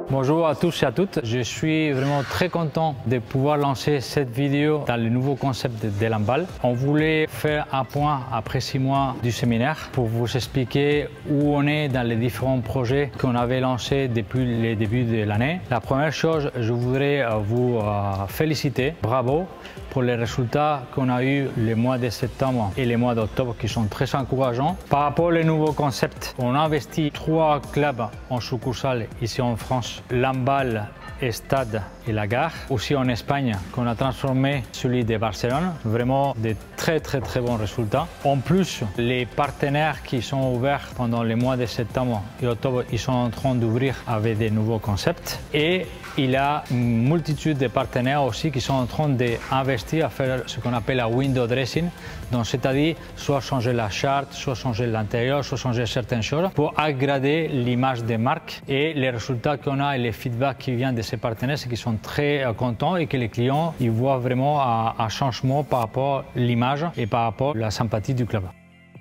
Bonjour à tous et à toutes, je suis vraiment très content de pouvoir lancer cette vidéo dans le nouveau concept de l'handball. On voulait faire un point après 6 mois du séminaire pour vous expliquer où on est dans les différents projets qu'on avait lancés depuis le début de l'année. La première chose, je voudrais vous féliciter, bravo pour les résultats qu'on a eu le mois de septembre et le mois d'octobre qui sont très encourageants. Par rapport au nouveau concept, on a investi 3 clubs en succursale ici en France, l'handball, Stade et la Gare. Aussi en Espagne, qu'on a transformé celui de Barcelone. Vraiment de très bons résultats. En plus, les partenaires qui sont ouverts pendant les mois de septembre et octobre, ils sont en train d'ouvrir avec des nouveaux concepts. Et il y a une multitude de partenaires aussi qui sont en train d'investir à faire ce qu'on appelle la window dressing. Donc, c'est-à-dire soit changer la charte, soit changer l'intérieur, soit changer certaines choses pour aggrader l'image des marques. Et les résultats qu'on a et les feedbacks qui viennent de ces partenaires, c'est qu'ils sont très contents et que les clients ils voient vraiment un changement par rapport à l'image et par rapport à la sympathie du club.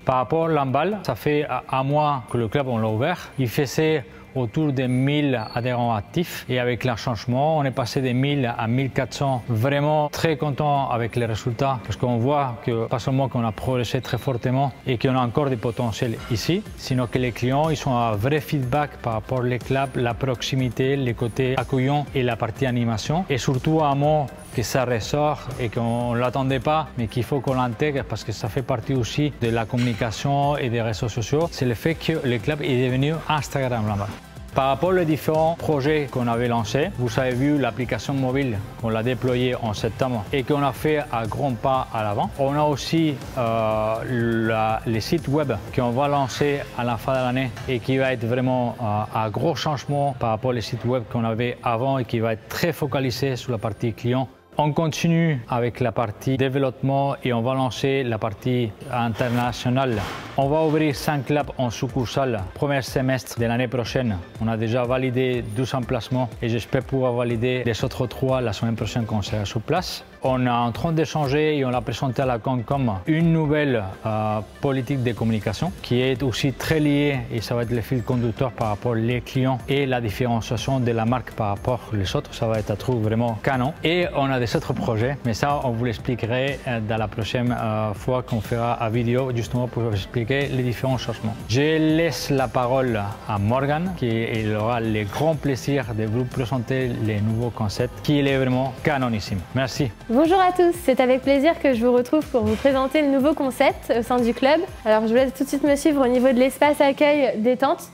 Par rapport à l'handball, ça fait un mois que le club on l'a ouvert. Il faisait autour de 1000 adhérents actifs et avec le changement, on est passé de 1000 à 1400. Vraiment très content avec les résultats parce qu'on voit que pas seulement qu'on a progressé très fortement et qu'on a encore des potentiels ici, sinon que les clients ils ont un vrai feedback par rapport au club, la proximité, les côtés accueillants et la partie animation et surtout un mot que ça ressort et qu'on ne l'attendait pas, mais qu'il faut qu'on l'intègre parce que ça fait partie aussi de la communication et des réseaux sociaux, c'est le fait que le club est devenu Instagram là-bas. Par rapport aux différents projets qu'on avait lancés, vous avez vu l'application mobile qu'on l'a déployée en septembre et qu'on a fait un grand pas à l'avant. On a aussi les sites web qu'on va lancer à la fin de l'année et qui va être vraiment un gros changement par rapport aux sites web qu'on avait avant et qui va être très focalisé sur la partie client. On continue avec la partie développement et on va lancer la partie internationale. On va ouvrir 5 clubs en succursale premier semestre de l'année prochaine. On a déjà validé 12 emplacements et j'espère pouvoir valider les autres 3 la semaine prochaine quand on sera sur place. On est en train d'échanger et on l'a présenté à la Concom une nouvelle politique de communication qui est aussi très liée et ça va être le fil conducteur par rapport aux clients et la différenciation de la marque par rapport aux autres. Ça va être un truc vraiment canon. Et on a des autres projets, mais ça on vous l'expliquerait dans la prochaine fois qu'on fera une vidéo justement pour vous expliquer les différents changements. Je laisse la parole à Morgan qui aura le grand plaisir de vous présenter les nouveaux concepts qui est vraiment canonissime. Merci. Bonjour à tous, c'est avec plaisir que je vous retrouve pour vous présenter le nouveau concept au sein du club. Alors je vous laisse tout de suite me suivre au niveau de l'espace accueil détente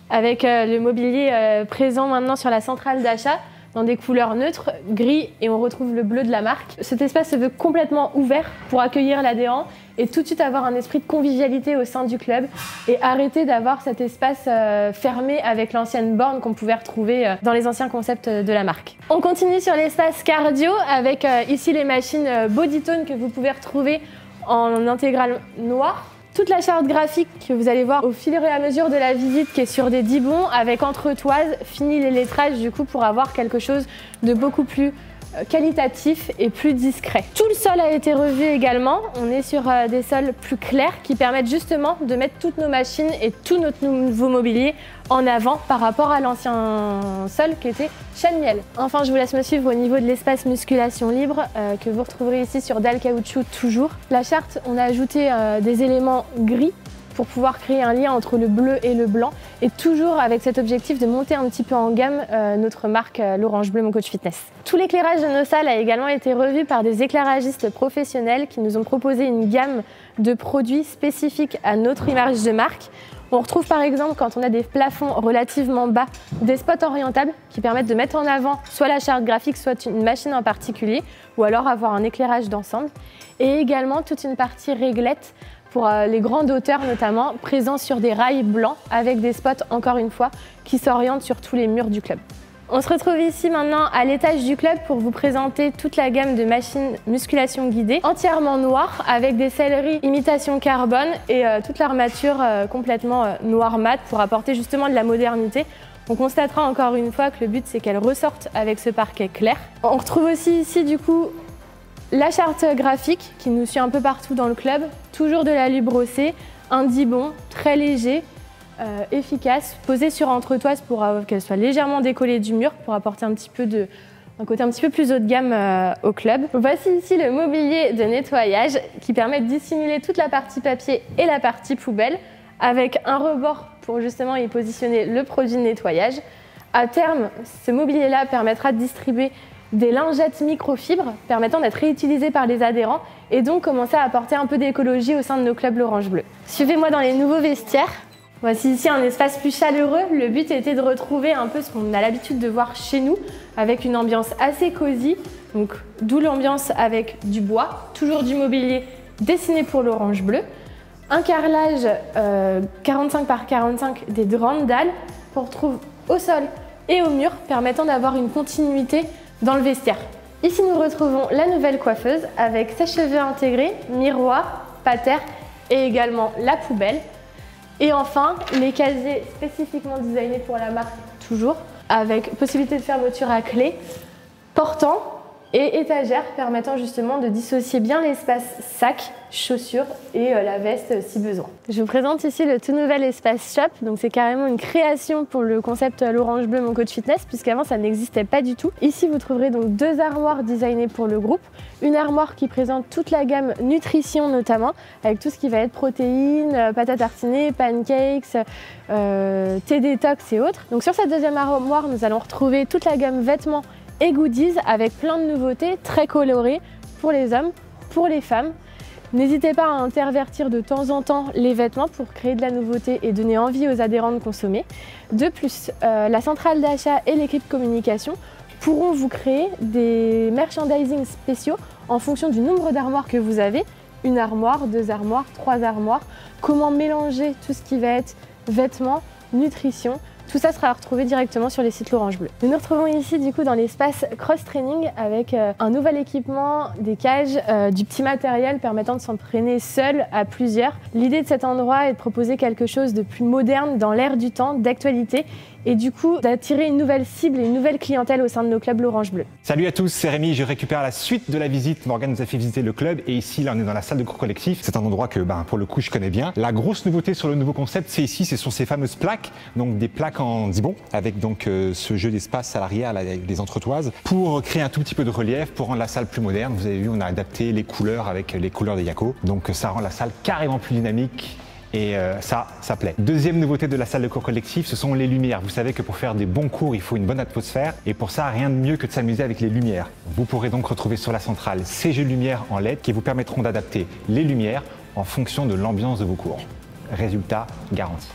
avec le mobilier présent maintenant sur la centrale d'achat dans des couleurs neutres, gris et on retrouve le bleu de la marque. Cet espace se veut complètement ouvert pour accueillir l'adhérent et tout de suite avoir un esprit de convivialité au sein du club et arrêter d'avoir cet espace fermé avec l'ancienne borne qu'on pouvait retrouver dans les anciens concepts de la marque. On continue sur l'espace cardio avec ici les machines Bodytone que vous pouvez retrouver en intégrale noire. Toute la charte graphique que vous allez voir au fur et à mesure de la visite qui est sur des dibons avec entretoise, fini les lettrages du coup pour avoir quelque chose de beaucoup plus qualitatif et plus discret. Tout le sol a été revu également, on est sur des sols plus clairs qui permettent justement de mettre toutes nos machines et tout notre nouveau mobilier en avant par rapport à l'ancien sol qui était chêne miel. Enfin, je vous laisse me suivre au niveau de l'espace musculation libre que vous retrouverez ici sur dalle caoutchouc toujours. La charte, on a ajouté des éléments gris pour pouvoir créer un lien entre le bleu et le blanc et toujours avec cet objectif de monter un petit peu en gamme notre marque l'Orange Bleu Mon Coach Fitness. Tout l'éclairage de nos salles a également été revu par des éclairagistes professionnels qui nous ont proposé une gamme de produits spécifiques à notre image de marque. On retrouve par exemple, quand on a des plafonds relativement bas, des spots orientables qui permettent de mettre en avant soit la charte graphique, soit une machine en particulier, ou alors avoir un éclairage d'ensemble. Et également toute une partie réglette pour les grandes hauteurs notamment, présents sur des rails blancs avec des spots, encore une fois, qui s'orientent sur tous les murs du club. On se retrouve ici maintenant à l'étage du club pour vous présenter toute la gamme de machines musculation guidée, entièrement noires, avec des selleries imitation carbone et toute l'armature complètement noir mat pour apporter justement de la modernité. On constatera encore une fois que le but c'est qu'elle ressorte avec ce parquet clair. On retrouve aussi ici du coup la charte graphique qui nous suit un peu partout dans le club, toujours de l'alu brossé, un dibon très léger, efficace, posée sur entretoise pour qu'elle soit légèrement décollée du mur pour apporter un côté un petit peu plus haut de gamme au club. Voici ici le mobilier de nettoyage qui permet de dissimuler toute la partie papier et la partie poubelle avec un rebord pour justement y positionner le produit de nettoyage. À terme, ce mobilier-là permettra de distribuer des lingettes microfibres permettant d'être réutilisées par les adhérents et donc commencer à apporter un peu d'écologie au sein de nos clubs l'Orange Bleu. Suivez-moi dans les nouveaux vestiaires. Voici ici un espace plus chaleureux. Le but était de retrouver un peu ce qu'on a l'habitude de voir chez nous avec une ambiance assez cosy, donc d'où l'ambiance avec du bois, toujours du mobilier dessiné pour l'Orange Bleu, un carrelage 45 par 45 des grandes dalles qu'on retrouve au sol et au mur permettant d'avoir une continuité dans le vestiaire. Ici nous retrouvons la nouvelle coiffeuse avec sèche-cheveux intégrés, miroir, pater et également la poubelle. Et enfin, les casiers spécifiquement designés pour la marque toujours, avec possibilité de fermeture à clé, portant et étagère permettant justement de dissocier bien l'espace sac, chaussures et la veste si besoin. Je vous présente ici le tout nouvel espace shop, donc c'est carrément une création pour le concept l'Orange Bleu Mon Coach Fitness puisqu'avant ça n'existait pas du tout. Ici vous trouverez donc 2 armoires designées pour le groupe, une armoire qui présente toute la gamme nutrition notamment, avec tout ce qui va être protéines, pâtes à tartiner, pancakes, thé détox et autres. Donc sur cette deuxième armoire nous allons retrouver toute la gamme vêtements et goodies avec plein de nouveautés très colorées pour les hommes, pour les femmes. N'hésitez pas à intervertir de temps en temps les vêtements pour créer de la nouveauté et donner envie aux adhérents de consommer. De plus, la centrale d'achat et l'équipe communication pourront vous créer des merchandising spéciaux en fonction du nombre d'armoires que vous avez. Une armoire, 2 armoires, 3 armoires. Comment mélanger tout ce qui va être vêtements, nutrition. Tout ça sera retrouvé directement sur les sites l'Orange Bleu. Nous nous retrouvons ici du coup dans l'espace cross-training avec un nouvel équipement, des cages, du petit matériel permettant de s'entraîner seul à plusieurs. L'idée de cet endroit est de proposer quelque chose de plus moderne dans l'air du temps, d'actualité et du coup d'attirer une nouvelle cible et une nouvelle clientèle au sein de nos clubs l'Orange Bleu. Salut à tous, c'est Rémi, je récupère la suite de la visite. Morgane nous a fait visiter le club et ici là on est dans la salle de cours collectif. C'est un endroit que pour le coup je connais bien. La grosse nouveauté sur le nouveau concept c'est ici, ce sont ces fameuses plaques, donc des plaques en Dibond avec donc ce jeu d'espace à l'arrière avec des entretoises pour créer un tout petit peu de relief, pour rendre la salle plus moderne. Vous avez vu, on a adapté les couleurs avec les couleurs des Yako, donc ça rend la salle carrément plus dynamique. Et ça plaît. Deuxième nouveauté de la salle de cours collectif, ce sont les lumières. Vous savez que pour faire des bons cours, il faut une bonne atmosphère. Et pour ça, rien de mieux que de s'amuser avec les lumières. Vous pourrez donc retrouver sur la centrale ces jeux de lumière en LED qui vous permettront d'adapter les lumières en fonction de l'ambiance de vos cours. Résultat garanti.